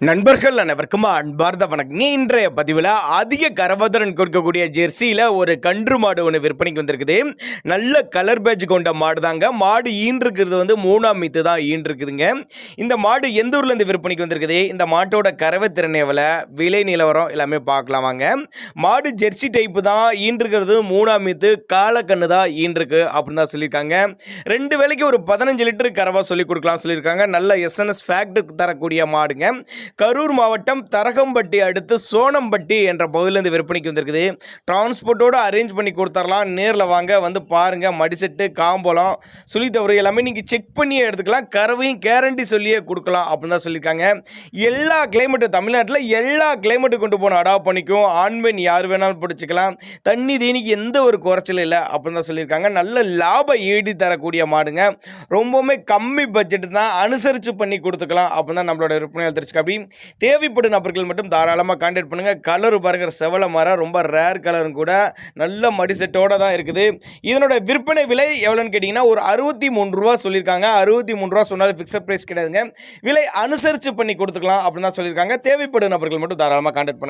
நண்பர்கள் அனைவருக்கும் அன்பார்ந்த வணக்கம். இன்றைய பதிவில் அதிக கரவதரன் கொடுக்கக்கூடிய ஜெர்சியில் ஒரு கன்று மாடு ஒன்று விற்பனைக்கு வந்திருக்குது. நல்ல கலர் பேட்ச் கொண்ட மாடு தாங்க. மாடு ஈன்றிருக்கிறது வந்து 3ஆம் மீத்து தான் ஈன்றிருக்குதுங்க. இந்த மாடு எந்த ஊர்லேருந்து விற்பனைக்கு வந்திருக்குது, இந்த மாட்டோட கறவை திறன் எவ்வளோ, விலை நிலவரம் எல்லாமே பார்க்கலாம் வாங்க. மாடு ஜெர்சி டைப்பு தான், ஈன்றிருக்கிறது 3ஆம் மீத்து, காலக்கண்ணு தான் ஈன்றிருக்கு அப்படின்னு தான் சொல்லியிருக்காங்க. 2 வேளைக்கு ஒரு 15 லிட்டர் கறவை சொல்லிக் கொடுக்கலாம் சொல்லியிருக்காங்க. நல்ல எஸ்என்எஸ் ஃபேக்ட் தரக்கூடிய மாடுங்க. கரூர் மாவட்டம் தரகம்பட்டி அடுத்து சோனம்பட்டி என்ற பகுதியிலேருந்து விற்பனைக்கு வந்திருக்குது. டிரான்ஸ்போர்ட்டோடு அரேஞ்ச் பண்ணி கொடுத்துடலாம். நேரில் வாங்க, வந்து பாருங்கள். மடிசெட்டு, காம்பலம், சுழி தவறு எல்லாமே நீங்கள் செக் பண்ணியே எடுத்துக்கலாம். கறவையும் கேரண்டி சொல்லியே கொடுக்கலாம் அப்படின்னு தான் சொல்லியிருக்காங்க. எல்லா கிளைமேட்டும் தமிழ்நாட்டில் எல்லா கிளைமேட்டும் கொண்டு போன அடாப்ட் பண்ணிக்கும். ஆண்மேன் யார் வேணாலும் பிடிச்சிக்கலாம். தண்ணி தேனிக்கு எந்த ஒரு குறைச்சலும் இல்லை அப்படின்னு தான் சொல்லியிருக்காங்க. நல்ல லாபம் ஈடி தரக்கூடிய மாடுங்க. ரொம்பவுமே கம்மி பட்ஜெட் தான், அனுசரித்து பண்ணி கொடுத்துக்கலாம் அப்படின்னு தான் நம்மளோட விற்பனையாளர் தெரிஞ்சுக்க. அப்படி தேவைப்படும் நபர்கள் மட்டும் தாராளமாக கான்டாக்ட் பண்ணுங்கள். கலரு பாருங்கள், செவல மரம், ரொம்ப ரேர் கலரும் கூட, நல்ல மடி செட்டோடு தான் இருக்குது. இதனோட விற்பனை விலை எவ்வளோன்னு கேட்டிங்கன்னா ஒரு 63 ரூபா சொல்லியிருக்காங்க. 63 ரூபா சொன்னாலும் ஃபிக்ஸட் ப்ரைஸ் கிடையாதுங்க. விலை அனுசரித்து பண்ணி கொடுத்துக்கலாம் அப்படின்னு தான் சொல்லியிருக்காங்க. தேவைப்படும் நபர்கள் மட்டும் தாராளமாக கான்டாக்ட் பண்ணுங்கள்.